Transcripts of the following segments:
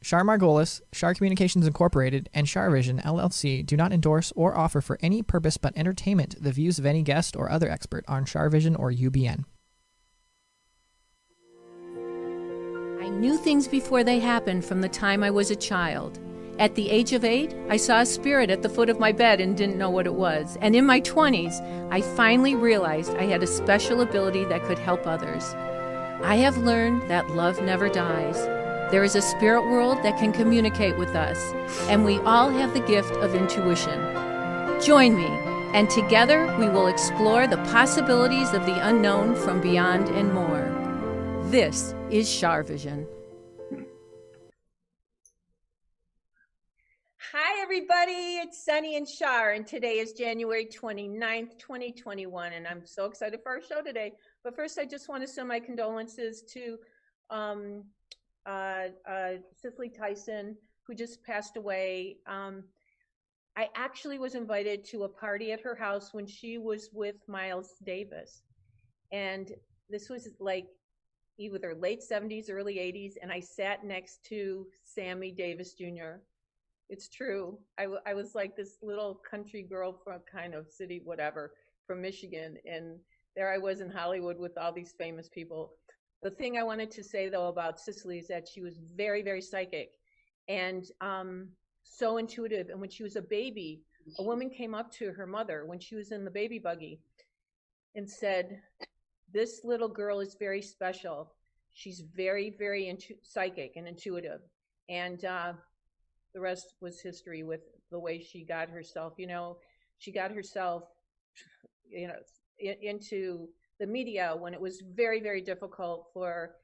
Char Margolis, Char Communications Incorporated, and CharVision LLC do not endorse or offer for any purpose but entertainment the views of any guest or other expert on CharVision or UBN. I knew things before they happened from the time I was a child. At the age of 8, I saw a spirit at the foot of my bed and didn't know what it was. And in my 20s, I finally realized I had a special ability that could help others. I have learned that love never dies. There is a spirit world that can communicate with us, and we all have the gift of intuition. Join me, and together we will explore the possibilities of the unknown from beyond and more. This is CharVision. Hi, everybody. It's Sunny and Char, and today is January 29th, 2021, and I'm so excited for our show today. But first, I just want to send my condolences to Cicely Tyson, who just passed away. I actually was invited to a party at her house when she was with Miles Davis, and this was like either late 70s, early 80s, and I sat next to Sammy Davis Jr. It's true. I was like this little country girl from kind of city, whatever, from Michigan, and there I was in Hollywood with all these famous people. The thing I wanted to say, though, about Cicely is that she was very, very psychic and so intuitive. And when she was a baby, a woman came up to her mother when she was in the baby buggy and said, "This little girl is very special. She's very, very psychic and intuitive." And the rest was history with the way she got herself, she got herself, into the media when it was very, very difficult for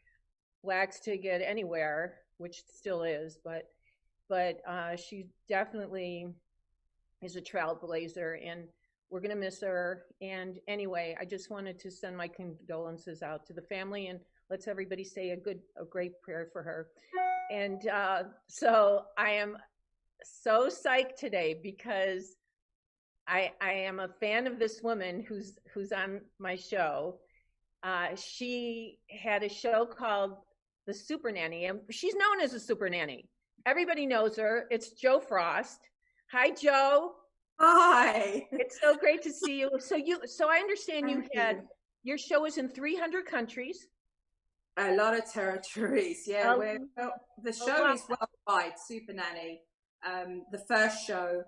Blacks to get anywhere, which still is, but she definitely is a trailblazer, and we're going to miss her. And anyway, I just wanted to send my condolences out to the family, and let's everybody say a great prayer for her. And so I am so psyched today because I am a fan of this woman who's on my show. She had a show called The Super Nanny, and she's known as a Super Nanny. Everybody knows her. It's Jo Frost. Hi, Jo. Hi. It's so great to see you. So I understand your show is in 300 countries. A lot of territories. Yeah, the show is worldwide. Super Nanny, the first show.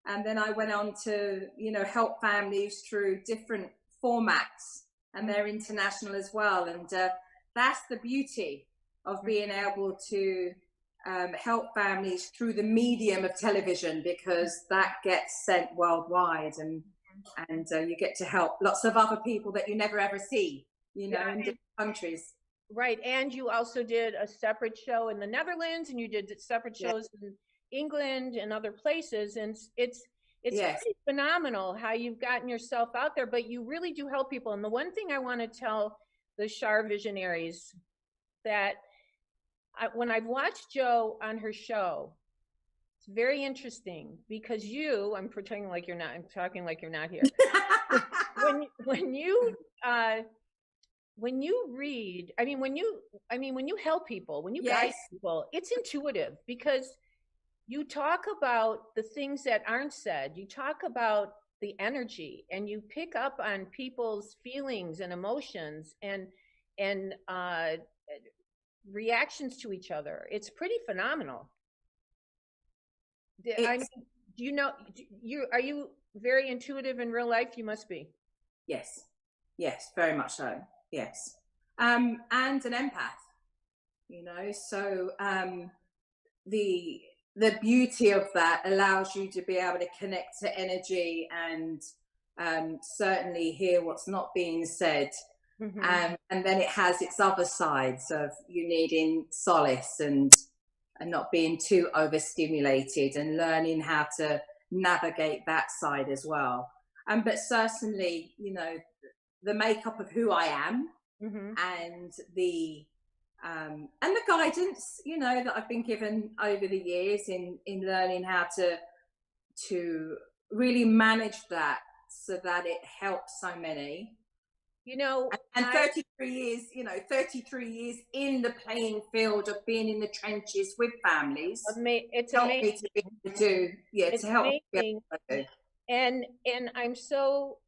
And then I went on to, help families through different formats, and they're international as well. And that's the beauty of being able to help families through the medium of television, because that gets sent worldwide, and you get to help lots of other people that you never ever see, in different countries. Right. And you also did a separate show in the Netherlands, and you did separate shows in England and other places, and it's pretty phenomenal how you've gotten yourself out there, but you really do help people. And the one thing I want to tell the Char visionaries that when I've watched Jo on her show, it's very interesting because I'm pretending like you're not, I'm talking like you're not here. When you read, when you help people, when you guide people, it's intuitive because you talk about the things that aren't said. You talk about the energy, and you pick up on people's feelings and emotions and reactions to each other. It's pretty phenomenal. Are you very intuitive in real life? You must be. Yes, very much so. Yes, and an empath. So the beauty of that allows you to be able to connect to energy and certainly hear what's not being said. Mm-hmm. And then it has its other sides of you needing solace and not being too overstimulated, and learning how to navigate that side as well. But certainly, the makeup of who I am, mm-hmm. and the guidance, that I've been given over the years in learning how to really manage that so that it helps so many. You know, And 33 years, 33 years in the playing field of being in the trenches with families. It's helped amazing. me to be able to do, It's to help amazing. me be able to do. And I'm so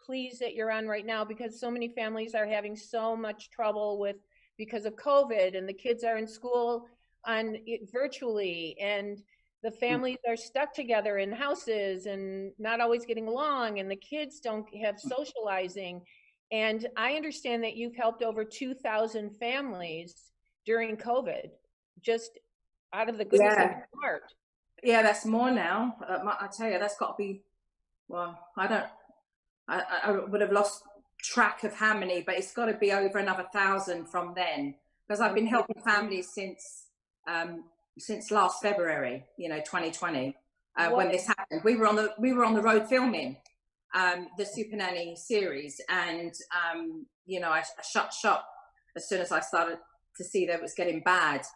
pleased that you're on right now, because so many families are having so much trouble because of COVID, and the kids are in school virtually, and the families are stuck together in houses and not always getting along, and the kids don't have socializing. And I understand that you've helped over 2,000 families during COVID, just out of the goodness of your heart. Yeah, that's more now. I tell you, that's got to be, well, I would have lost track of how many, but it's got to be over another 1,000 from then, because I've been helping families since last February, 2020, when this happened. We were on the road filming the Super Nanny series, and I shut shop as soon as I started to see that it was getting bad,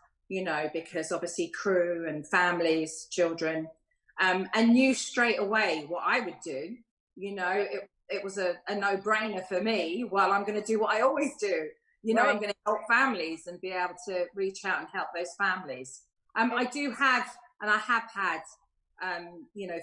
because obviously crew and families, children, and knew straight away what I would do. It was a no-brainer for me. Well, I'm going to do what I always do. I'm going to help families and be able to reach out and help those families. I do have, and I have had,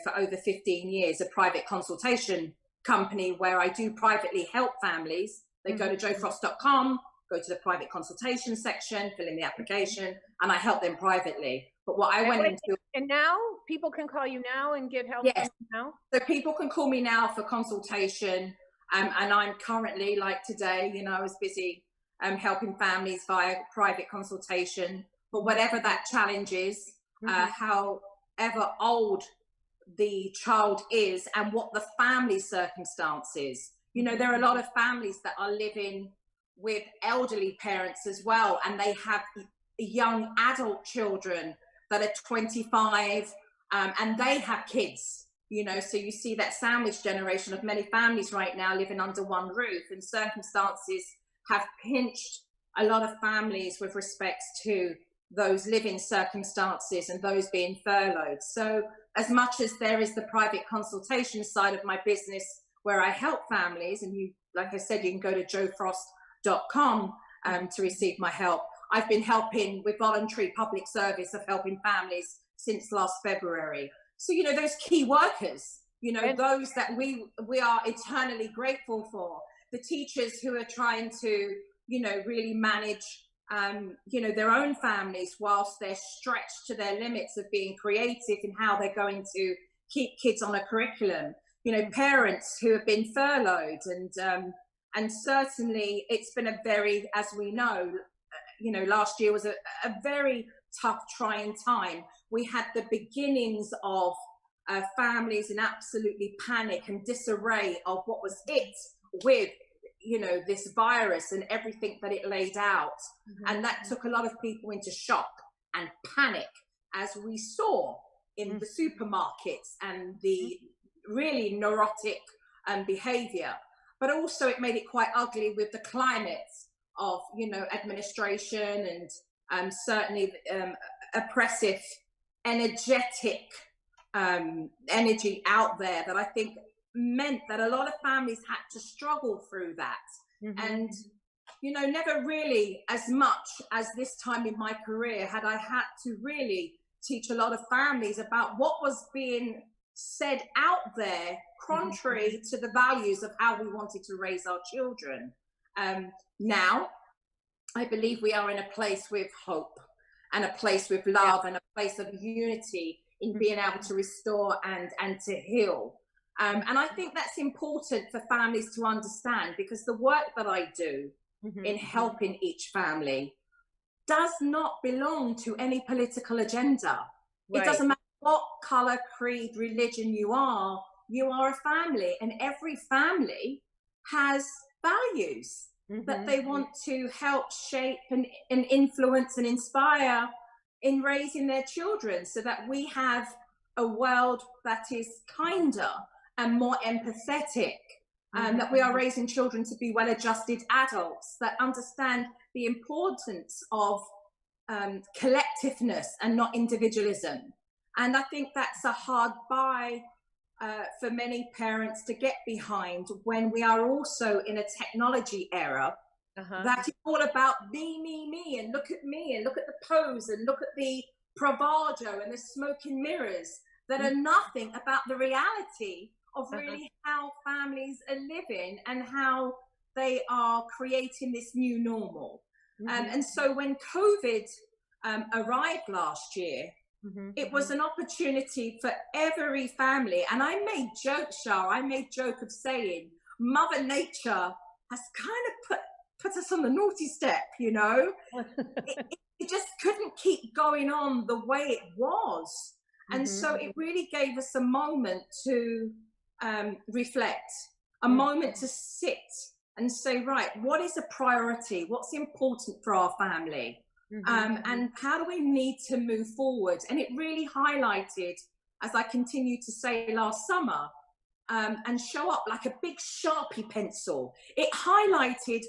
for over 15 years, a private consultation company where I do privately help families. They go to joefrost.com, go to the private consultation section, fill in the application, and I help them privately. But what I went into... And now people can call you now and get help from you now? So people can call me now for consultation. And I'm currently, like today, I was busy helping families via private consultation. But whatever that challenge is, however old the child is and what the family circumstances, there are a lot of families that are living with elderly parents as well, and they have young adult children that are 25, and they have kids, so you see that sandwich generation of many families right now living under one roof, and circumstances have pinched a lot of families with respects to those living circumstances and those being furloughed. So as much as there is the private consultation side of my business where I help families, and you, like I said, you can go to joefrost.com to receive my help. I've been helping with voluntary public service of helping families since last February. So, those key workers, those that we are eternally grateful for, the teachers who are trying to, really manage, their own families whilst they're stretched to their limits of being creative in how they're going to keep kids on a curriculum, parents who have been furloughed, and certainly it's been a very, as we know, last year was a very tough, trying time. We had the beginnings of families in absolutely panic and disarray of what was it with, this virus and everything that it laid out. And that took a lot of people into shock and panic, as we saw in the supermarkets and the really neurotic behavior. But also it made it quite ugly with the climate of, administration and certainly oppressive, energetic energy out there that I think meant that a lot of families had to struggle through that. And, never really as much as this time in my career had I had to really teach a lot of families about what was being said out there contrary to the values of how we wanted to raise our children. Now, I believe we are in a place with hope and a place with love and a place of unity in being able to restore and to heal. And I think that's important for families to understand, because the work that I do in helping each family does not belong to any political agenda. It doesn't matter what color, creed, religion you are a family, and every family has values that they want to help shape and influence and inspire in raising their children, so that we have a world that is kinder and more empathetic, and that we are raising children to be well-adjusted adults that understand the importance of collectiveness and not individualism. And I think that's a hard buy for many parents to get behind when we are also in a technology era that is all about me, and look at me, and look at the pose, and look at the bravado and the smoke and mirrors that are nothing about the reality of really how families are living and how they are creating this new normal. And so when COVID arrived last year, it was an opportunity for every family. And I made jokes, Shah, I made joke of saying, Mother Nature has kind of put us on the naughty step, you know. it just couldn't keep going on the way it was. And so it really gave us a moment to reflect, a moment to sit and say, right, what is a priority? What's important for our family? And how do we need to move forward? And it really highlighted, as I continued to say last summer, and show up like a big Sharpie pencil. It highlighted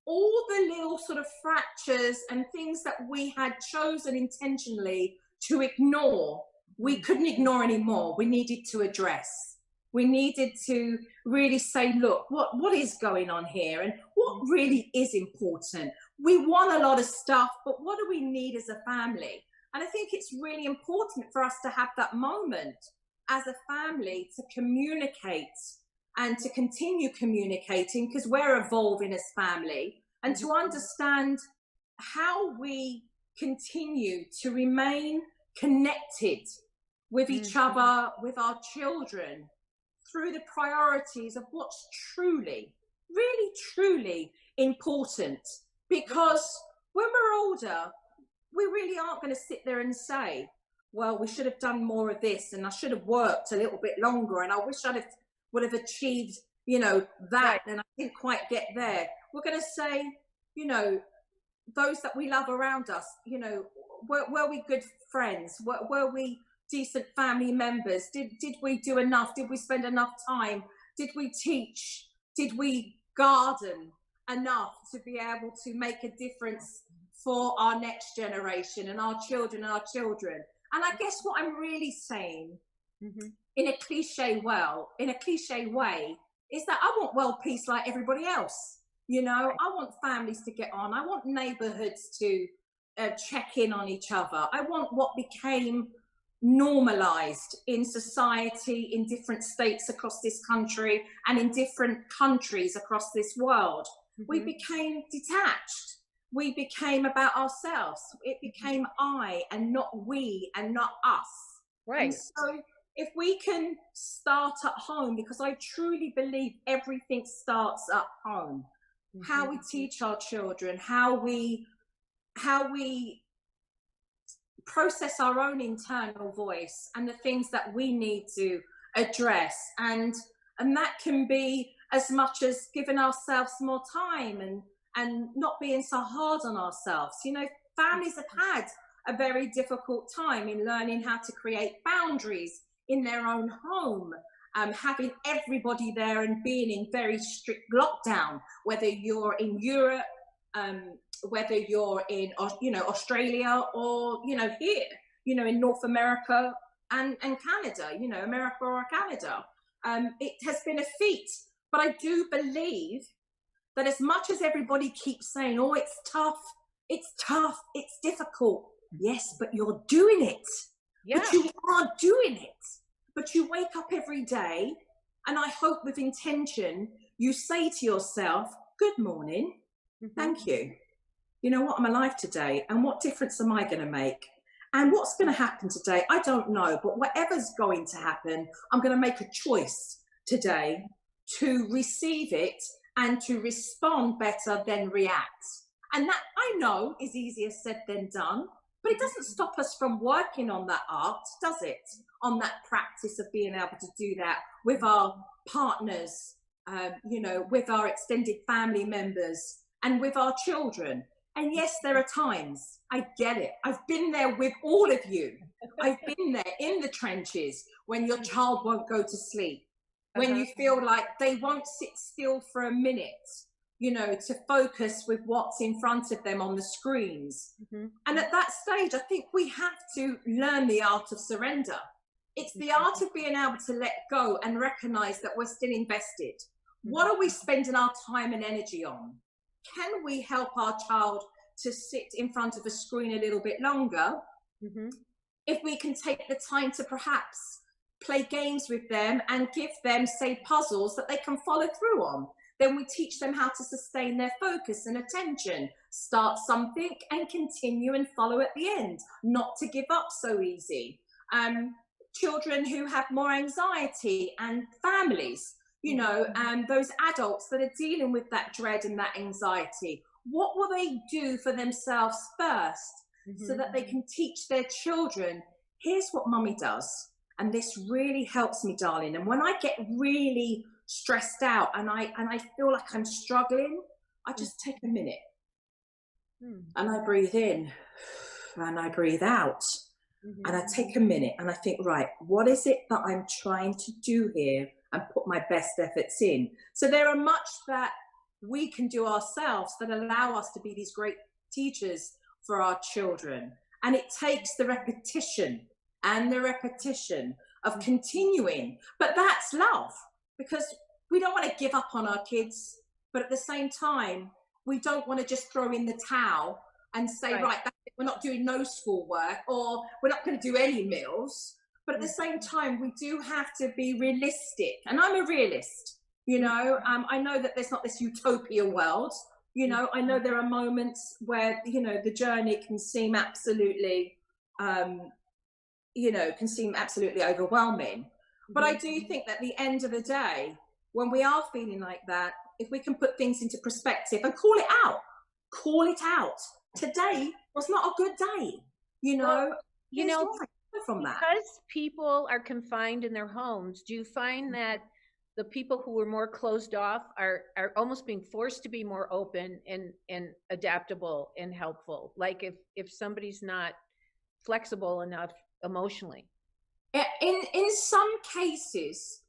all the little sort of fractures and things that we had chosen intentionally to ignore. We couldn't ignore anymore. We needed to address. We needed to really say, look, what is going on here, and what really is important? We want a lot of stuff, but what do we need as a family? And I think it's really important for us to have that moment as a family to communicate and to continue communicating, because we're evolving as family, and to understand how we continue to remain connected with each other, with our children, through the priorities of what's truly, really, truly important. Because when we're older, we really aren't going to sit there and say, well, we should have done more of this, and I should have worked a little bit longer, and I wish would have achieved, you know, that, and I didn't quite get there. We're going to say, you know, those that we love around us, you know, were we good friends? Were we decent family members? Did we do enough? Did we spend enough time? Did we teach? Did we garden enough to be able to make a difference for our next generation and our children and our children? And I guess what I'm really saying in a cliche way is that I want world peace like everybody else. You know, I want families to get on. I want neighborhoods to check in on each other. I want what became normalized in society in different states across this country and in different countries across this world. We became detached. We became about ourselves. It became I and not we and not us. Right. And so if we can start at home, because I truly believe everything starts at home, how we teach our children, how we process our own internal voice and the things that we need to address, and that can be as much as giving ourselves more time and not being so hard on ourselves. You know, families have had a very difficult time in learning how to create boundaries in their own home, having everybody there and being in very strict lockdown, whether you're in Europe, whether you're in, you know, Australia, or, you know, here, you know, in North America and Canada, you know, America or Canada. It has been a feat, but I do believe that as much as everybody keeps saying, oh, it's tough, it's difficult. Yes, but you're doing it. Yeah. But you are doing it. But you wake up every day, and I hope with intention, you say to yourself, good morning, thank you. You know what, I'm alive today, and what difference am I going to make? And what's going to happen today? I don't know, but whatever's going to happen, I'm going to make a choice today to receive it and to respond better than react. And that, I know, is easier said than done, but it doesn't stop us from working on that art, does it? On that practice of being able to do that with our partners, you know, with our extended family members, and with our children. And yes, there are times, I get it. I've been there with all of you. I've been there in the trenches when your child won't go to sleep, when you feel like they won't sit still for a minute, you know, to focus with what's in front of them on the screens. And at that stage, I think we have to learn the art of surrender. It's the art of being able to let go and recognize that we're still invested. What are we spending our time and energy on? Can we help our child to sit in front of a screen a little bit longer? If we can take the time to perhaps play games with them and give them, say, puzzles that they can follow through on, then we teach them how to sustain their focus and attention. Start something and continue and follow at the end, not to give up so easy. Children who have more anxiety and families, you know, and those adults that are dealing with that dread and that anxiety, what will they do for themselves first so that they can teach their children, here's what mummy does, and this really helps me, darling. And when I get really stressed out and I feel like I'm struggling, I just take a minute and I breathe in and I breathe out. And I take a minute and I think, right, what is it that I'm trying to do here, and put my best efforts in? So there are much that we can do ourselves that allow us to be these great teachers for our children. And it takes the repetition and the repetition of continuing. But that's love, because we don't want to give up on our kids, but at the same time, we don't want to just throw in the towel and say, right, that's it, we're not doing no schoolwork, or we're not going to do any meals. But at the same time, we do have to be realistic. And I'm a realist, you know. I know that there's not this utopia world. You know, I know there are moments where, you know, the journey can seem absolutely, you know, can seem absolutely overwhelming. But I do think that at the end of the day, when we are feeling like that, if we can put things into perspective and call it out. Today was not a good day, you know. Well, you know, from that, because people are confined in their homes, do you find that the people who are more closed off are almost being forced to be more open and adaptable and helpful? Like if somebody's not flexible enough emotionally. In some cases,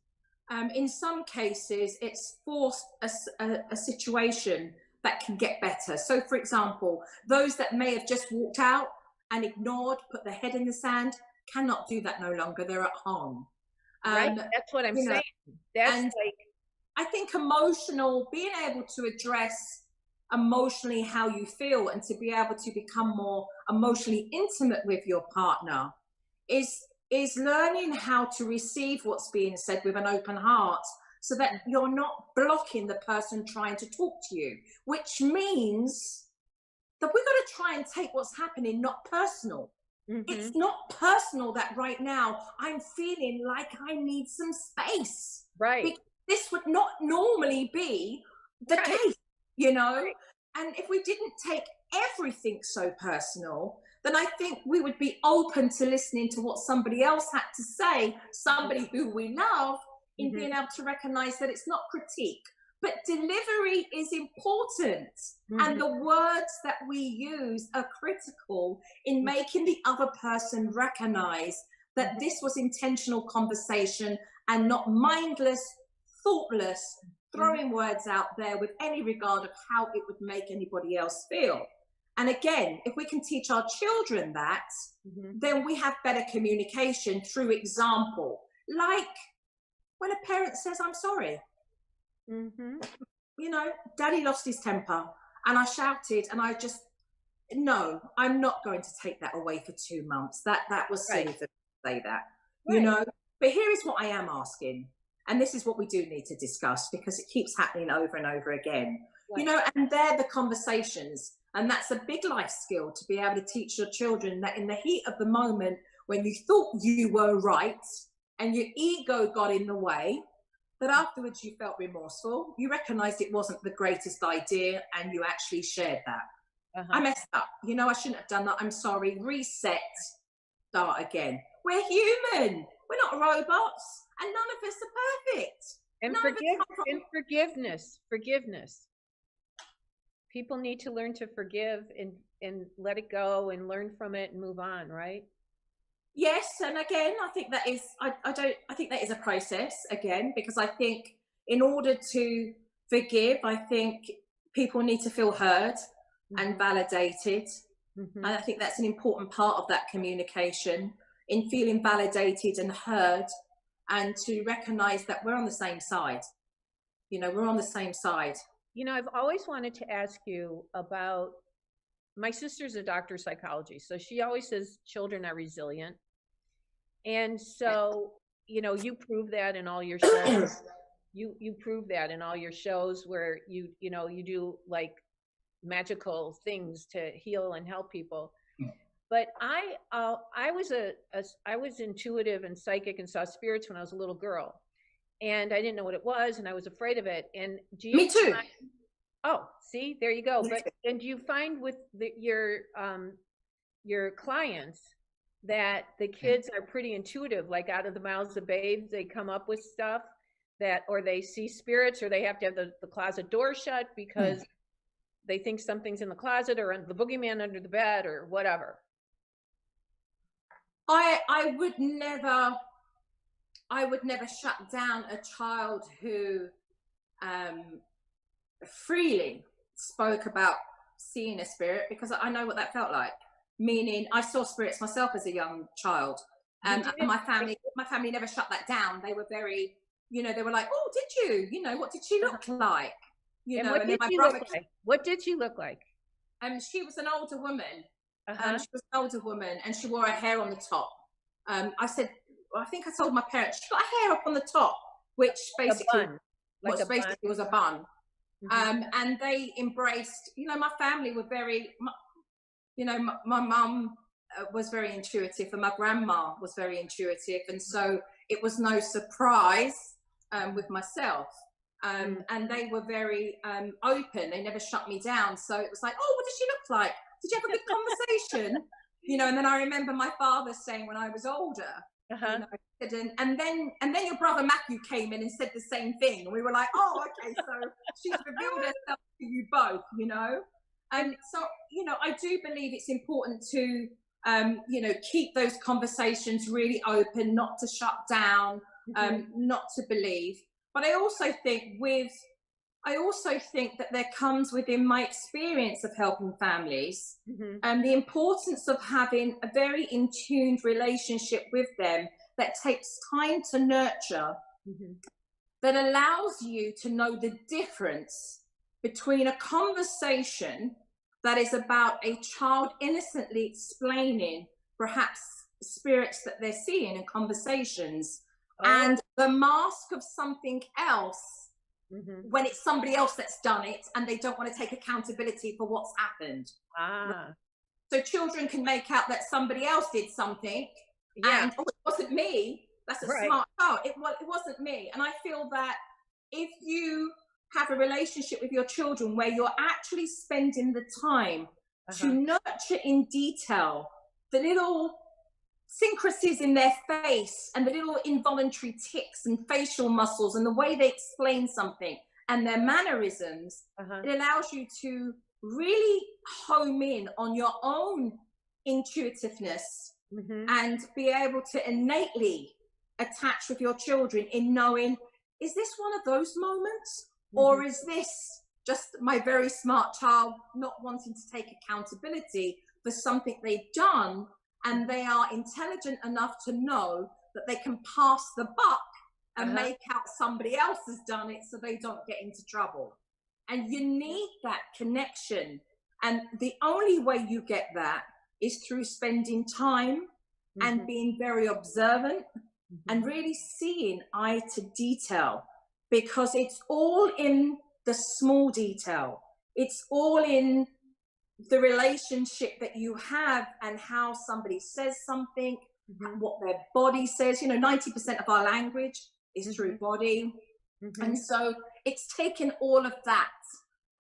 it's forced a situation that can get better. So, for example, those that may have just walked out and ignored, put their head in the sand, cannot do that no longer. They're at home. Right, that's what I'm saying. That's like, I think being able to address emotionally how you feel and to be able to become more emotionally intimate with your partner is learning how to receive what's being said with an open heart, so that you're not blocking the person trying to talk to you, which means that we've got to try and take what's happening not personal. It's not personal that right now I'm feeling like I need some space. Right. Because this would not normally be the case, you know? And if we didn't take everything so personal, then I think we would be open to listening to what somebody else had to say, somebody who we love, in being able to recognize that it's not critique, but delivery is important. And the words that we use are critical in making the other person recognize that this was intentional conversation and not mindless, thoughtless, throwing words out there with any regard of how it would make anybody else feel. And again, if we can teach our children that, then we have better communication through example. Like when a parent says, I'm sorry. You know, daddy lost his temper and I shouted and I just, no, I'm not going to take that away for 2 months. That was silly for me to say that, you know. But here is what I am asking. And this is what we do need to discuss, because it keeps happening over and over again. You know, and they're the conversations. And that's a big life skill, to be able to teach your children that in the heat of the moment, when you thought you were right and your ego got in the way, that afterwards you felt remorseful, you recognized it wasn't the greatest idea, and you actually shared that. I messed up. You know, I shouldn't have done that. I'm sorry. Reset. Start again. We're human. We're not robots. And none of us are perfect. And forgiveness. People need to learn to forgive and let it go and learn from it and move on, right? Yes, and again, I think that is I think that is a process again, because I think in order to forgive, I think people need to feel heard and validated. And I think that's an important part of that communication. in feeling validated and heard, and to recognize that we're on the same side. We're on the same side. I've always wanted to ask you about, my sister's a doctor of psychology, so she always says children are resilient. And so, you prove that in all your shows. You prove that in all your shows where you do like magical things to heal and help people. But I was intuitive and psychic and saw spirits when I was a little girl, and I didn't know what it was, and I was afraid of it. And do you? Me too. Oh, see, there you go. And do you find with your clients that the kids are pretty intuitive, like out of the mouths of babes, they come up with stuff or they see spirits, or they have to have the closet door shut because they think something's in the closet, or the boogeyman under the bed, or whatever? I would never shut down a child who freely spoke about seeing a spirit, because I know what that felt like. Meaning, I saw spirits myself as a young child, and my family never shut that down. They were very, they were like, "Oh, did you? What did she look like?" And then my brother. What did she look like? She was an older woman. She was an older woman, and she wore her hair on the top. I said, I think I told my parents, she got her hair up on the top, which basically was a bun. And they embraced, my family were very, my mum was very intuitive, and my grandma was very intuitive. And so it was no surprise with myself. And they were very open. They never shut me down. So it was like, "Oh, what does she look like? Did you have a good conversation?" And then I remember my father saying when I was older, and then your brother Matthew came in and said the same thing. And we were like, "Oh, okay, so she's revealed herself to you both," And so, I do believe it's important to, keep those conversations really open, not to shut down, not to believe. But I also think that there comes within my experience of helping families, and the importance of having a very in-tuned relationship with them that takes time to nurture, that allows you to know the difference between a conversation that is about a child innocently explaining perhaps spirits that they're seeing in conversations, and the mask of something else, when it's somebody else that's done it and they don't want to take accountability for what's happened. So children can make out that somebody else did something, and it wasn't me. That's a smart child. It wasn't me. And I feel that if you have a relationship with your children where you're actually spending the time to nurture in detail the little syncrasies in their face and the little involuntary tics and facial muscles and the way they explain something and their mannerisms, it allows you to really home in on your own intuitiveness and be able to innately attach with your children in knowing, is this one of those moments? Or is this just my very smart child not wanting to take accountability for something they've done, and they are intelligent enough to know that they can pass the buck and make out somebody else has done it so they don't get into trouble? And you need that connection. And the only way you get that is through spending time and being very observant and really seeing eye to detail, because it's all in the small detail. It's all in the relationship that you have and how somebody says something, what their body says. 90% of our language is through body. And so it's taken all of that.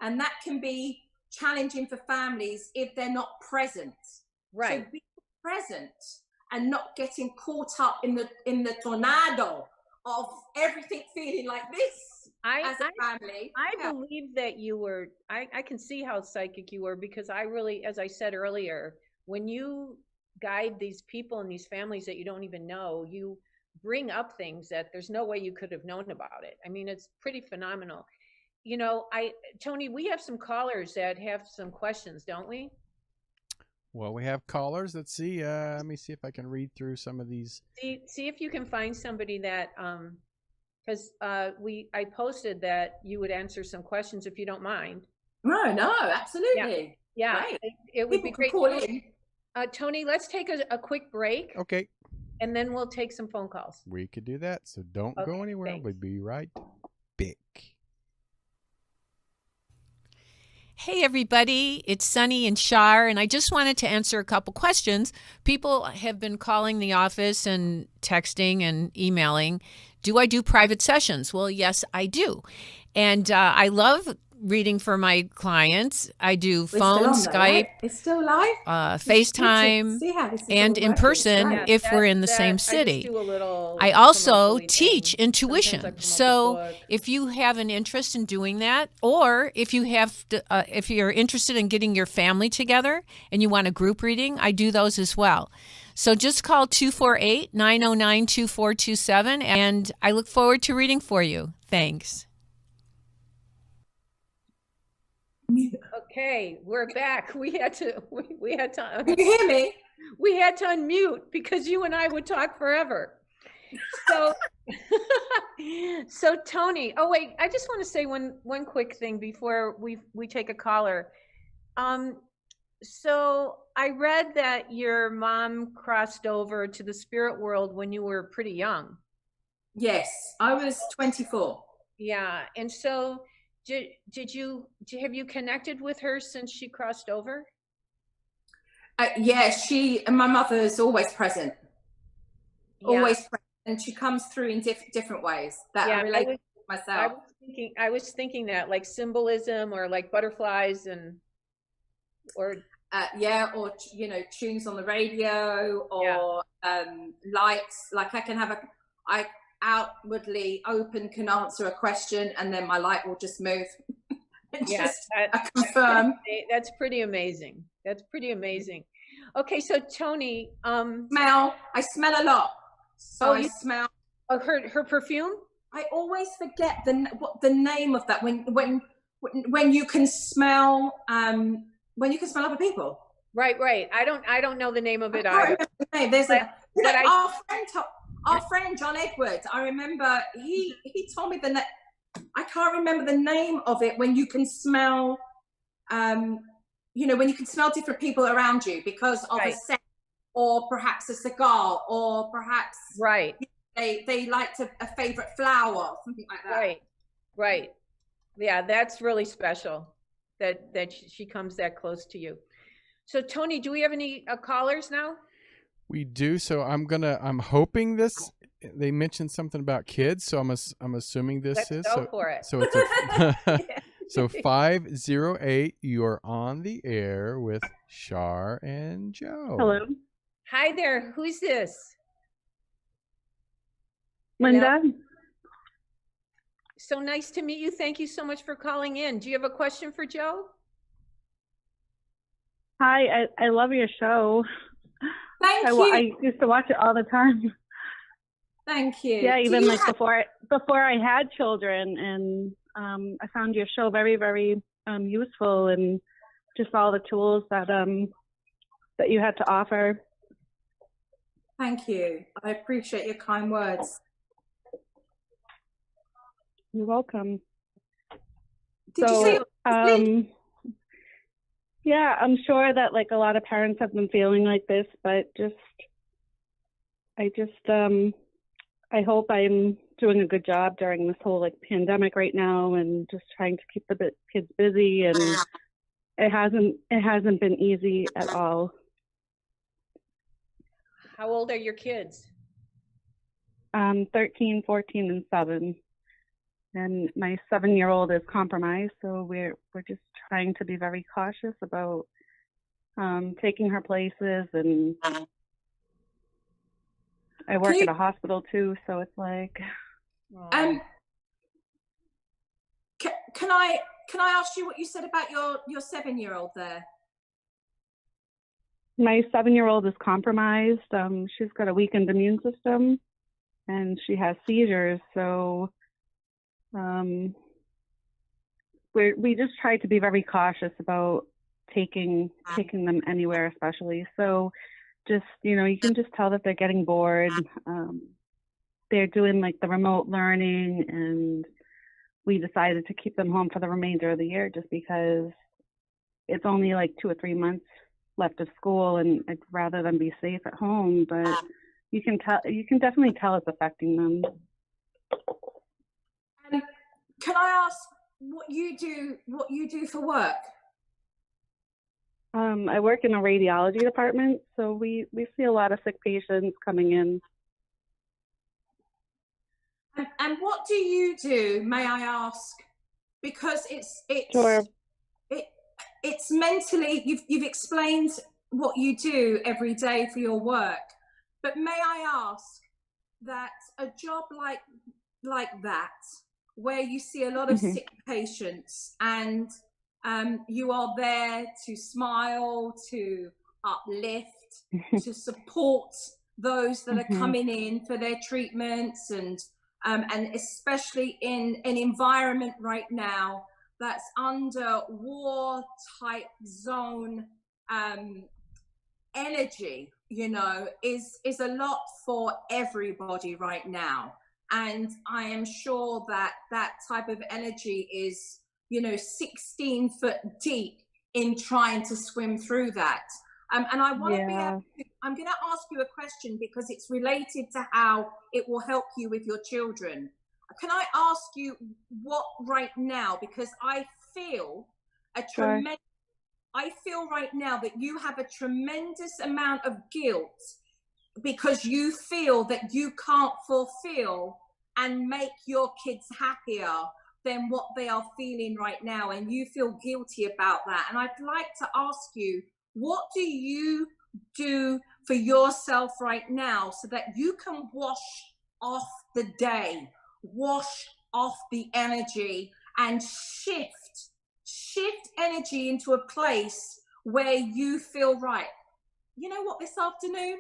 And that can be challenging for families if they're not present. So be present and not getting caught up in the tornado of everything feeling like this as a family. I believe that you were, I can see how psychic you were, because I really, as I said earlier, when you guide these people and these families that you don't even know, you bring up things that there's no way you could have known about it. I mean, it's pretty phenomenal. Tony, we have some callers that have some questions, don't we? Well, we have callers. Let's see. Let me see if I can read through some of these. See if you can find somebody that, because I posted that you would answer some questions if you don't mind. No, absolutely. Yeah, Great. it would People be great. can call in. Tony, let's take a quick break. Okay. And then we'll take some phone calls. We could do that. So don't go anywhere. Thanks. We'll be right back. Hey everybody, it's Sunny and Shar, and I just wanted to answer a couple questions. People have been calling the office and texting and emailing. Do I do private sessions? Well, yes, I do. And I love reading for my clients. I do phone, Skype, right? It's still live. FaceTime, and in person if we're in the same city. I also teach intuition. So if you have an interest in doing that, or if you have if you're interested in getting your family together and you want a group reading, I do those as well. So just call 248-909-2427, and I look forward to reading for you. Thanks. Okay, we're back. We had to. Can you hear me? We had to unmute because you and I would talk forever. So, so Tony. Oh wait, I just want to say one quick thing before we take a caller. So I read that your mom crossed over to the spirit world when you were pretty young. Yes, I was 24. Yeah, and so. Have you connected with her since she crossed over? Yeah, my mother is always present. Yeah. Always present, and she comes through in different ways that I relate to myself. I was thinking that, like symbolism or like butterflies or tunes on the radio or lights. Like I outwardly open can answer a question and then my light will just move and confirm. That's pretty amazing. Okay, so Tony, I smell a lot. So I smell her perfume. I always forget the name of that when you can smell other people. Right. I don't know the name of it either. There's our but friend John Edwards, I remember he told me I can't remember the name of it when you can smell, when you can smell different people around you because of a scent or perhaps a cigar or perhaps they liked a favorite flower or something like that. Right. Yeah, that's really special that she comes that close to you. So Tony, do we have any callers now? We do. So I'm hoping they mentioned something about kids. So I'm assuming this Let's go for it. So it's so 508. You're on the air with Shar and Joe. Hello. Hi there. Who's this? Linda. Hello? So nice to meet you. Thank you so much for calling in. Do you have a question for Joe? Hi, I love your show. Thank you. I used to watch it all the time. Thank you. Yeah, even like before I had children, and I found your show very, very useful, and just all the tools that you had to offer. Thank you. I appreciate your kind words. You're welcome. Did you say yeah, I'm sure that like a lot of parents have been feeling like this, but I hope I'm doing a good job during this whole like pandemic right now, and just trying to keep the kids busy, and it hasn't been easy at all. How old are your kids? 13, 14, and 7. And my 7-year-old is compromised, so we're just trying to be very cautious about taking her places. And I work at a hospital too, so it's like. Can I ask you what you said about your 7-year-old there? My 7-year-old is compromised. She's got a weakened immune system, and she has seizures. So. We just try to be very cautious about taking them anywhere, especially. So just, you can just tell that they're getting bored. They're doing like the remote learning, and we decided to keep them home for the remainder of the year just because it's only like 2 or 3 months left of school, and I'd rather them be safe at home. But you can definitely tell it's affecting them. Can I ask what you do for work? I work in a radiology department, so we see a lot of sick patients coming in. And what do you do, may I ask? Because Sure. it's mentally, you've explained what you do every day for your work, but may I ask that a job like that, where you see a lot of sick patients and you are there to smile, to uplift, to support those that are coming in for their treatments, and especially in an environment right now that's under war type zone energy, is a lot for everybody right now. And I am sure that type of energy is, 16 foot deep in trying to swim through that. And I want to be able to, I'm going to ask you a question because it's related to how it will help you with your children. Can I ask you what right now, because I feel I feel right now that you have a tremendous amount of guilt because you feel that you can't fulfill and make your kids happier than what they are feeling right now, and you feel guilty about that. And I'd like to ask you, what do you do for yourself right now so that you can wash off the day, wash off the energy, and shift energy into a place where you feel right? You know what, this afternoon,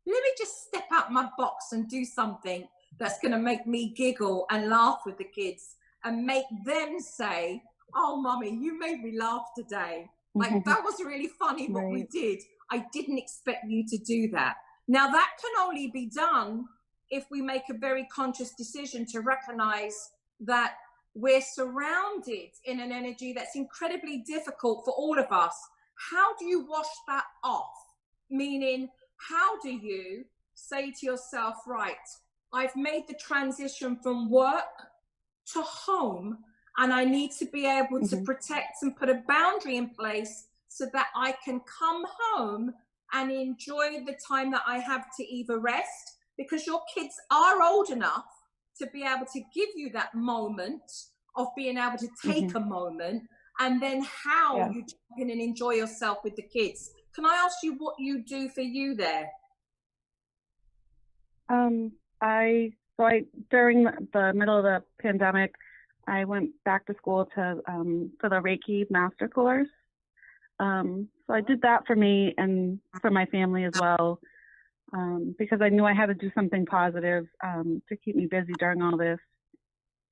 let me just step out my box and do something that's going to make me giggle and laugh with the kids and make them say, oh, Mummy, you made me laugh today. Like, that was really funny what we did. I didn't expect you to do that. Now, that can only be done if we make a very conscious decision to recognize that we're surrounded in an energy that's incredibly difficult for all of us. How do you wash that off? Meaning, how do you say to yourself, right, I've made the transition from work to home, and I need to be able to protect and put a boundary in place so that I can come home and enjoy the time that I have to either rest, because your kids are old enough to be able to give you that moment of being able to take a moment, and then how you jump in and enjoy yourself with the kids. Can I ask you what you do for you there? During the middle of the pandemic, I went back to school to for the Reiki master course. So I did that for me and for my family as well, because I knew I had to do something positive to keep me busy during all this.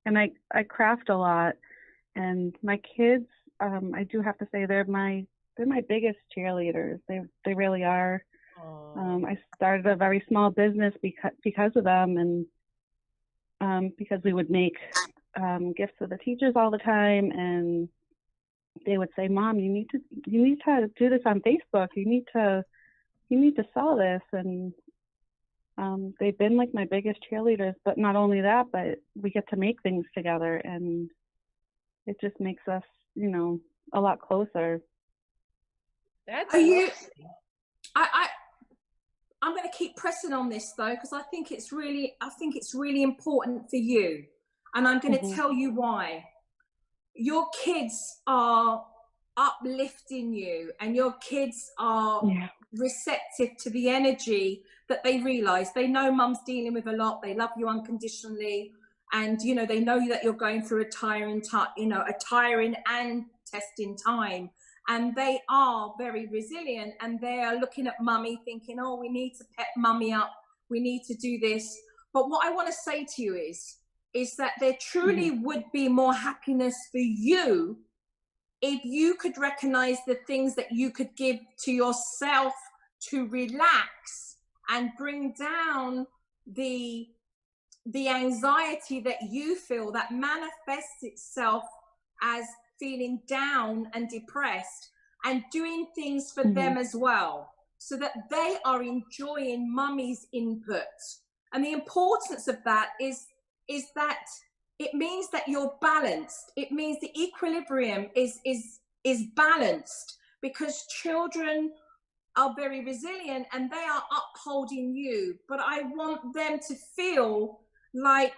And I craft a lot, and my kids, I do have to say they're my biggest cheerleaders. They really are. I started a very small business because of them, and because we would make gifts for the teachers all the time, and they would say, "Mom, you need to do this on Facebook. You need to sell this." And they've been like my biggest cheerleaders. But not only that, but we get to make things together, and it just makes us, a lot closer. That's I'm going to keep pressing on this though, because I think it's really important for you, and I'm going to tell you why. Your kids are uplifting you, and your kids are receptive to the energy that they realize. They know Mum's dealing with a lot. They love you unconditionally, and they know that you're going through a tiring and testing time. And they are very resilient, and they are looking at Mummy thinking, oh, we need to pep Mummy up. We need to do this. But what I want to say to you is that there truly would be more happiness for you if you could recognize the things that you could give to yourself to relax and bring down the anxiety that you feel that manifests itself as feeling down and depressed, and doing things for them as well, so that they are enjoying mummy's input. And the importance of that is that it means that you're balanced. It means the equilibrium is balanced, because children are very resilient and they are upholding you. But I want them to feel like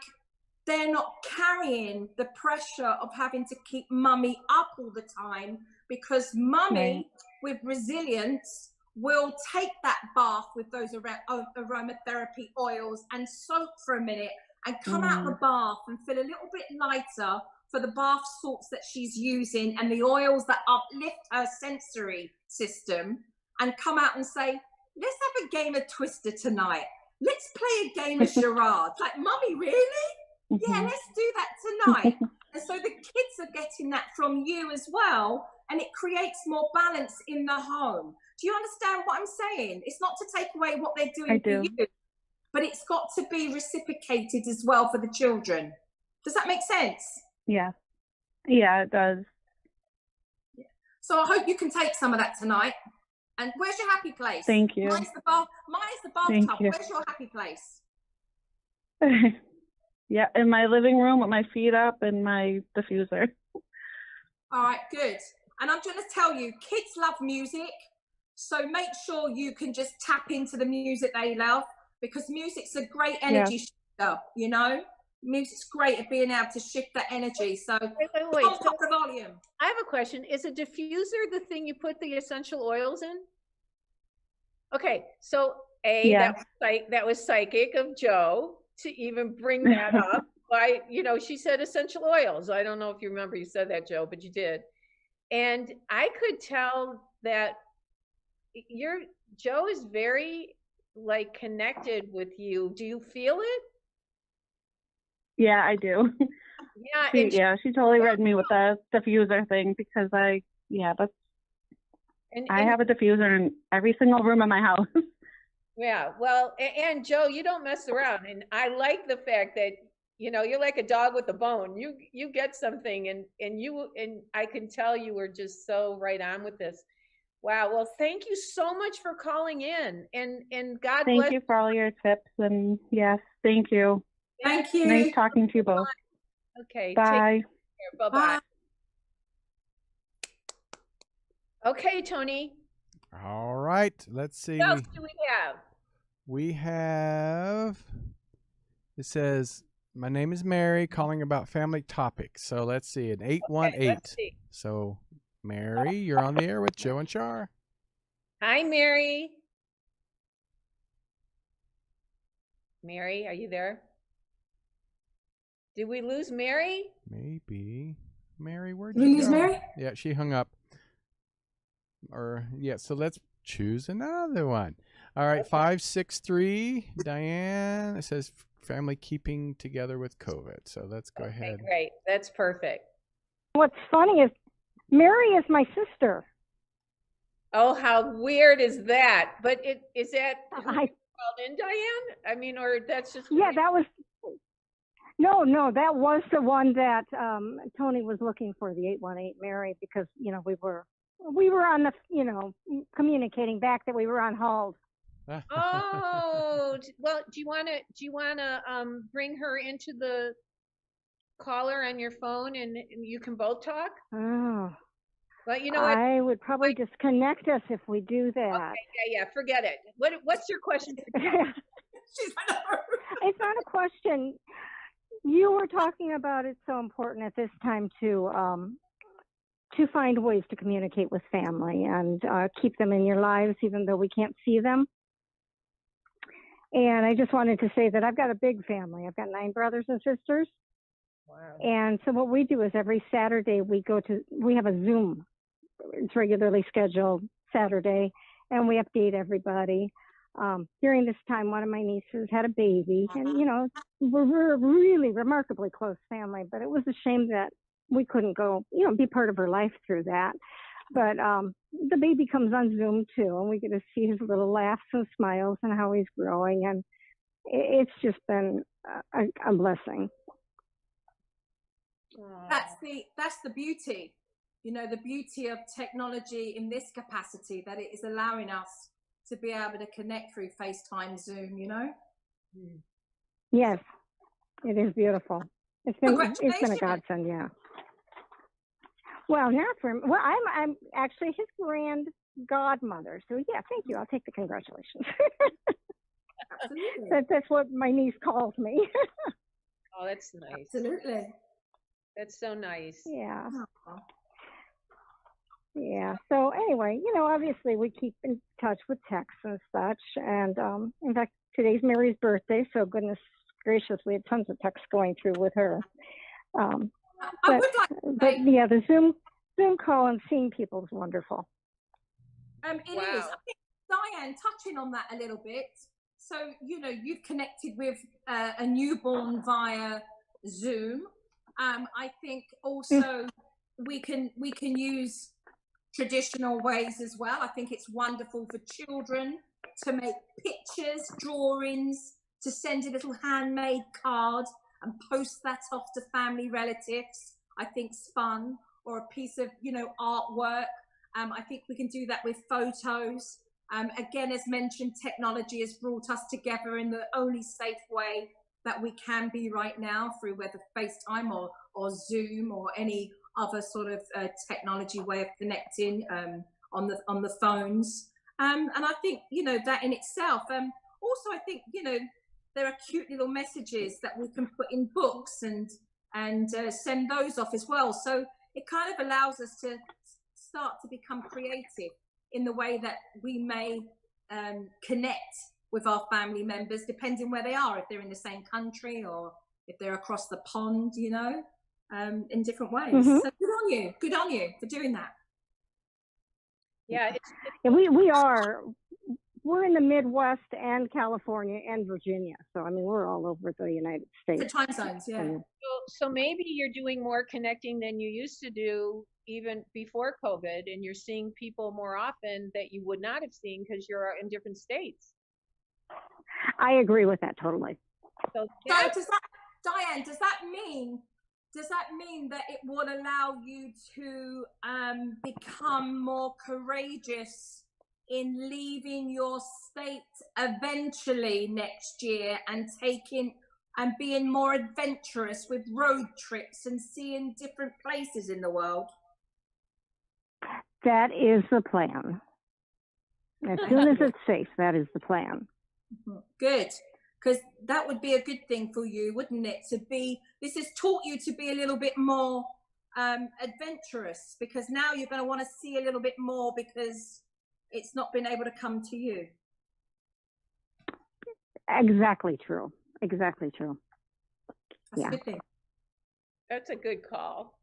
they're not carrying the pressure of having to keep mummy up all the time, because mummy with resilience will take that bath with those aromatherapy oils and soak for a minute and come out the bath and feel a little bit lighter for the bath salts that she's using and the oils that uplift her sensory system, and come out and say, let's have a game of Twister tonight. Let's play a game of charades. Like, mummy, really? Yeah, let's do that tonight. And so the kids are getting that from you as well, and it creates more balance in the home. Do you understand what I'm saying? It's not to take away what they're doing for you, but it's got to be reciprocated as well for the children. Does that make sense? Yeah. Yeah, it does. Yeah. So I hope you can take some of that tonight. And where's your happy place? Thank you. Mine's the bathtub. Where's your happy place? Yeah, in my living room with my feet up and my diffuser. All right, good. And I'm going to tell you, kids love music. So make sure you can just tap into the music they love, because music's a great energy shifter, you know? Music's great at being able to shift that energy. So wait. Don't pop the volume. I have a question. Is a diffuser the thing you put the essential oils in? Okay, so that was psychic of Joe to even bring that up. She said essential oils. I don't know if you remember you said that, Joe, but you did. And I could tell that Joe is very connected with you. Do you feel it? Yeah, I do. Yeah, she totally read me with the diffuser thing, because I have a diffuser in every single room in my house. Yeah, well, and Joe, you don't mess around, and I like the fact that you're like a dog with a bone. You get something, and I can tell you were just so right on with this. Wow. Well, thank you so much for calling in, and God bless. Thank you for all your tips, and yes, thank you. Thank you. Nice talking to you both. Okay. Bye. Bye-bye. Okay, Tony. All right. Let's see. What else do we have? We have, it says, my name is Mary, calling about family topics. So let's see, an 818. Let's see. So, Mary, you're on the air with Joe and Char. Hi, Mary. Mary, are you there? Did we lose Mary? Maybe. Mary, where'd you go? Did we lose Mary? Yeah, she hung up. So let's choose another one. All right, 563, Diane. It says family keeping together with COVID. So let's go ahead. Great. That's perfect. What's funny is Mary is my sister. Oh, how weird is that? But is that who I called in, Diane? I mean, or that's just that was no, that was the one that Tony was looking for, the 818 Mary, because we were on the communicating back that we were on hold. Oh, well, do you want to bring her into the caller on your phone, and you can both talk? Oh. Well, you know what? I would probably disconnect us if we do that. Okay, yeah, forget it. What's your question? It's not a question. You were talking about it's so important at this time to find ways to communicate with family and keep them in your lives, even though we can't see them. And I just wanted to say that I've got a big family. I've got 9 brothers and sisters. Wow. And so what we do is every Saturday we have a Zoom. It's regularly scheduled Saturday, and we update everybody. During this time, one of my nieces had a baby, and we're a really remarkably close family, but it was a shame that we couldn't go, be part of her life through that. But the baby comes on Zoom too, and we get to see his little laughs and smiles and how he's growing, and it's just been a blessing. That's the beauty, the beauty of technology in this capacity, that it is allowing us to be able to connect through FaceTime, Zoom, Yes, it is beautiful. It's been a godsend, yeah. Well, I'm actually his grand godmother. So yeah, thank you. I'll take the congratulations. Absolutely. That's what my niece calls me. Oh, that's nice. Absolutely. That's so nice. Yeah. Yeah. So anyway, obviously we keep in touch with texts and such. And in fact, today's Mary's birthday, so goodness gracious, we had tons of texts going through with her. But yeah, the Zoom call and seeing people is wonderful. It is. I think, Diane, touching on that a little bit. So, you've connected with a newborn via Zoom. I think also we can use traditional ways as well. I think it's wonderful for children to make pictures, drawings, to send a little handmade card and post that off to family relatives. I think it's fun. Or a piece of, artwork. I think we can do that with photos. Again, as mentioned, technology has brought us together in the only safe way that we can be right now, through whether FaceTime or Zoom or any other sort of technology way of connecting on the phones. And I think, that in itself. Also, I think, there are cute little messages that we can put in books and send those off as well. So it kind of allows us to start to become creative in the way that we may connect with our family members, depending where they are, if they're in the same country or if they're across the pond, in different ways. Mm-hmm. So good on you for doing that. Yeah, we're in the Midwest and California and Virginia. So, we're all over the United States. The time zones, yeah. So maybe you're doing more connecting than you used to do even before COVID, and you're seeing people more often that you would not have seen because you're in different states. I agree with that totally. So does that, Diane, does that mean that it will allow you to become more courageous in leaving your state eventually next year and being more adventurous with road trips and seeing different places in the world? That is the plan. As soon as it's safe, that is the plan. Good. Because that would be a good thing for you, wouldn't it? This has taught you to be a little bit more adventurous, because now you're going to want to see a little bit more because it's not been able to come to you. Exactly true. Exactly true. That's a good thing. That's a good call.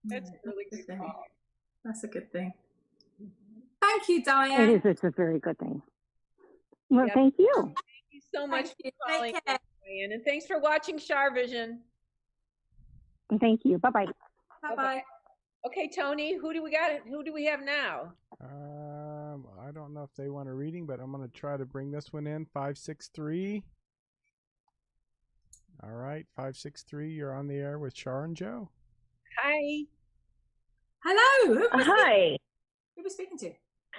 That's a really good call. That's a good thing. Thank you, Diane. It is. It's a very good thing. Well, thank you. Thank you so much for calling, Diane, and thanks for watching CharVision. Thank you. Bye-bye. Bye-bye. Okay, Tony, who do we got? Who do we have now? I don't know if they want a reading, but I'm going to try to bring this one in. 563. All right, 563. You're on the air with Char and Joe. Hi. Hello. Hi. Who are we speaking to?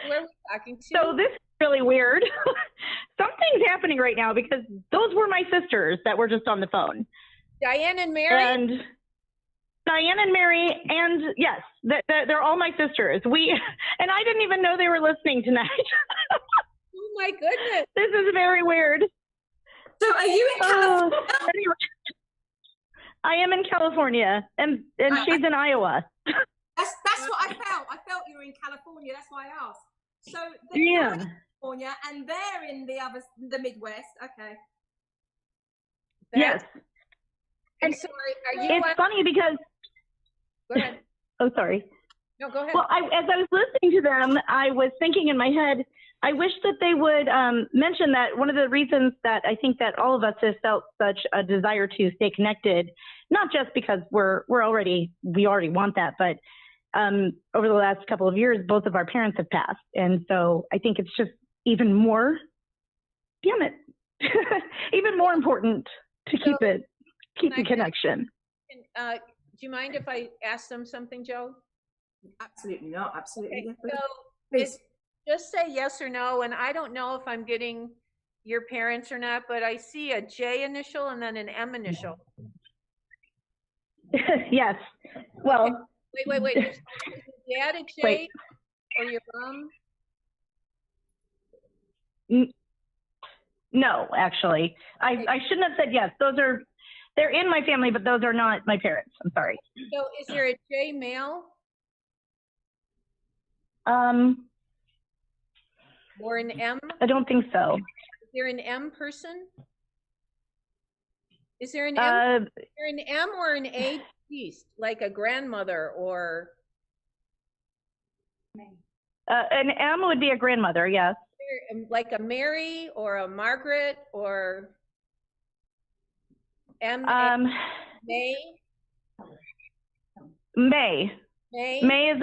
Who are we talking to? So this is really weird. Something's happening right now because those were my sisters that were just on the phone. Diane and Mary? And Diane and Mary, and yes, they're all my sisters. And I didn't even know they were listening tonight. Oh my goodness. This is very weird. So are you in California? Anyway, I am in California, and she's in Iowa. That's what I felt. I felt you were in California. That's why I asked. So they're in California, and they're in the Midwest. Okay. Yes. I'm sorry. Are you? It's funny because. Go ahead. Oh, sorry. No, go ahead. Well, as I was listening to them, I was thinking in my head, I wish that they would mention that one of the reasons that I think that all of us have felt such a desire to stay connected, not just because we already want that, but over the last couple of years, both of our parents have passed. And so I think it's just even more, damn it, even more important to keep the connection. Do you mind if I ask them something, Joe? Absolutely not. Absolutely. Okay, so just say yes or no. And I don't know if I'm getting your parents or not, but I see a J initial and then an M initial. Yes. Well. Okay. Wait. Is your dad a J or your mom? No, actually. I shouldn't have said yes. They're in my family, but those are not my parents. I'm sorry. So is there a J male? Or an M? I don't think so. Is there an M person? Is there an M? Is there an M or an A deceased, like a grandmother or? An M would be a grandmother, yes. Like a Mary or a Margaret or M? May. May. May is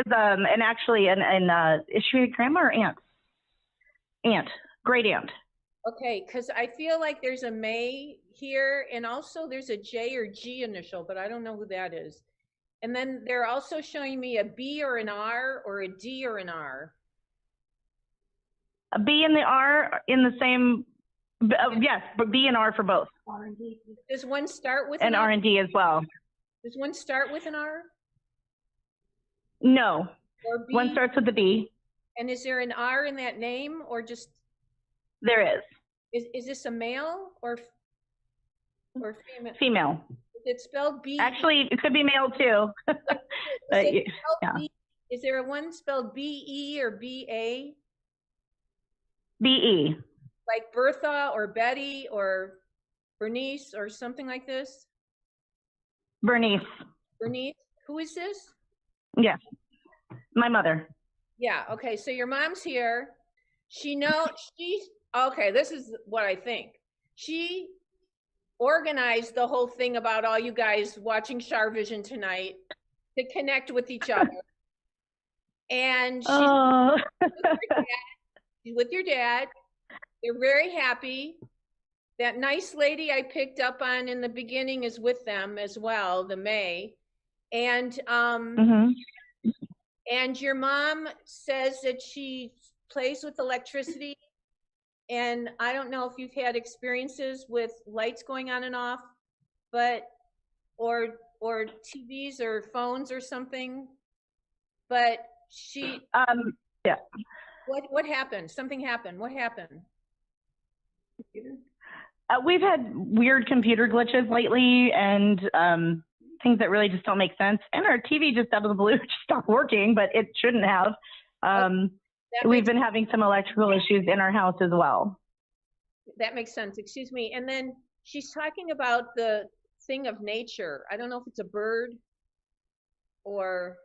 and actually is she a grandma or aunt? Aunt, great aunt. Okay, because I feel like there's a May here, and also there's a J or G initial, but I don't know who that is. And then they're also showing me a B or an R or a D or an R. A B and the R in the same, yes, but B and R for both. R&D. Does one start with an R and D as well? Does one start with an R? No. Or B? One starts with the B. And is there an R in that name or just? There is. Is this a male or female? Female. Is it spelled B? Actually, it could be male too. But, yeah. Is there one spelled B-E or B-A? B-E. Like Bertha or Betty or Bernice or something like this? Bernice. Bernice. Who is this? Yes. My mother. Yeah. Okay. So your mom's here. Okay. This is what I think. She organized the whole thing about all you guys watching CharVision tonight to connect with each other. And she's with your dad. They're very happy. That nice lady I picked up on in the beginning is with them as well, the May. And and your mom says that she plays with electricity. And I don't know if you've had experiences with lights going on and off, but or TVs or phones or something. But she yeah. What happened? Something happened. What happened? We've had weird computer glitches lately and things that really just don't make sense. And our TV just out of the blue just stopped working, but it shouldn't have. We've been having some electrical issues in our house as well. That makes sense. Excuse me. And then she's talking about the thing of nature. I don't know if it's a bird or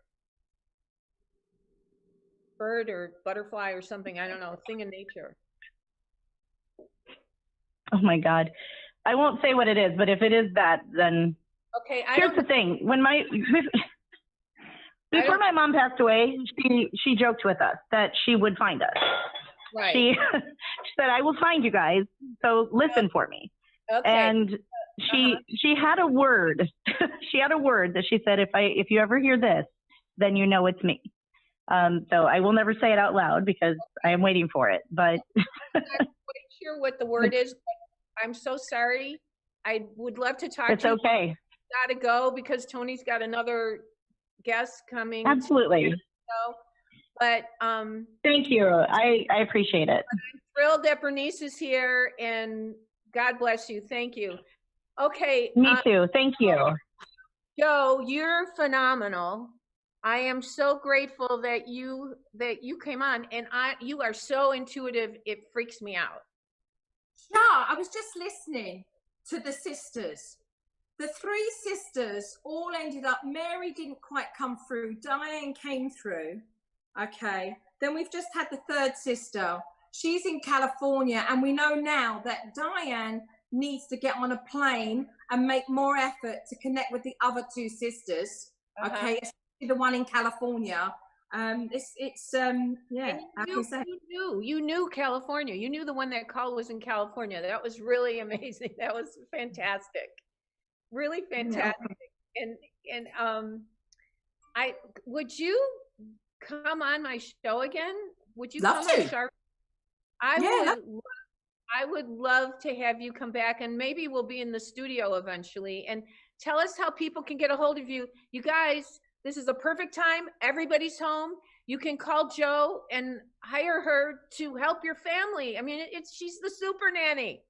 butterfly or something. I don't know. A thing of nature. Oh my God. I won't say what it is, but if it is that, then okay. Here's the thing. Before my mom passed away, she joked with us that she would find us. Right. She said, "I will find you guys. So listen for me." Okay. And she had a word. She had a word that she said, "If you ever hear this, then you know it's me." So I will never say it out loud because I am waiting for it. But I'm not quite sure what the word is. But I'm so sorry. I would love to talk to you. It's okay. Got to go because Tony's got another guest coming. Absolutely. But thank you. I appreciate it. I'm thrilled that Bernice is here, and God bless you. Thank you. Okay. Me too. Thank you. Joe, you're phenomenal. I am so grateful that you came on, and you are so intuitive. It freaks me out. Yeah, I was just listening to the sisters. The three sisters all ended up, Mary didn't quite come through, Diane came through, okay, Then we've just had the third sister. She's in California, and we know now that Diane needs to get on a plane and make more effort to connect with the other two sisters. Okay, especially the one in California. Yeah. You knew California. You knew the one that called was in California. That was really amazing. That was fantastic. Really fantastic. Yeah. And would you come on my show again? Would you love come to. on Sharp? I would love to have you come back, and maybe we'll be in the studio eventually, and tell us how people can get a hold of you. You guys, this is a perfect time. Everybody's home. You can call Jo and hire her to help your family. I mean, she's the super nanny.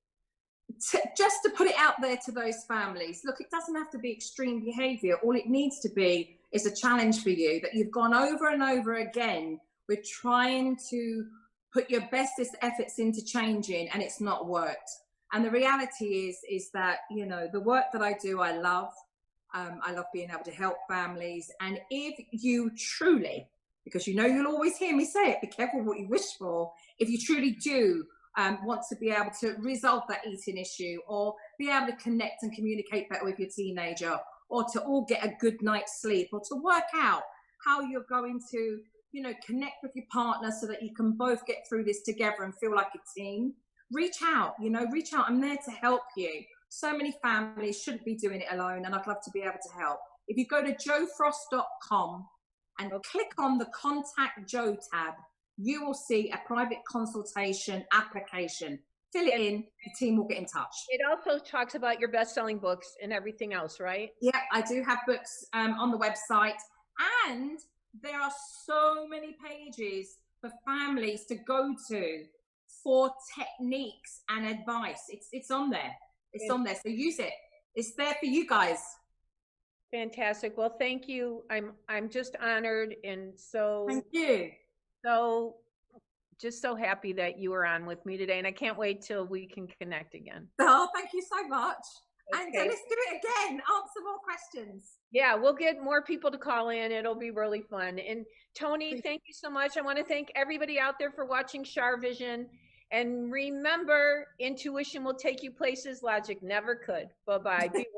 Just to put it out there to those families, look, it doesn't have to be extreme behavior. All it needs to be is a challenge for you that you've gone over and over again with trying to put your bestest efforts into changing, and it's not worked. And the reality is that, you know, the work that I do, I love. I love being able to help families. And if you truly, because you know you'll always hear me say it, be careful what you wish for. If you truly do want to be able to resolve that eating issue, or be able to connect and communicate better with your teenager, or to all get a good night's sleep, or to work out how you're going to, you know, connect with your partner so that you can both get through this together and feel like a team, reach out, reach out. I'm there to help you. So many families shouldn't be doing it alone, and I'd love to be able to help. If you go to jofrost.com and click on the Contact Jo tab, you will see a private consultation application. Fill it in, the team will get in touch. It also talks about your best-selling books and everything else, right? Yeah, I do have books on the website, and there are so many pages for families to go to for techniques and advice. It's on there. It's on there, so use it. It's there for you guys. Fantastic. Well, thank you. I'm just honored, and so thank you. So just so happy that you were on with me today, and I can't wait till we can connect again. Oh, thank you so much. Okay. And let's do it again. Answer more questions. Yeah, we'll get more people to call in. It'll be really fun. And Tony, thank you so much. I want to thank everybody out there for watching CharVision. And remember, intuition will take you places logic never could. Bye-bye. Be well.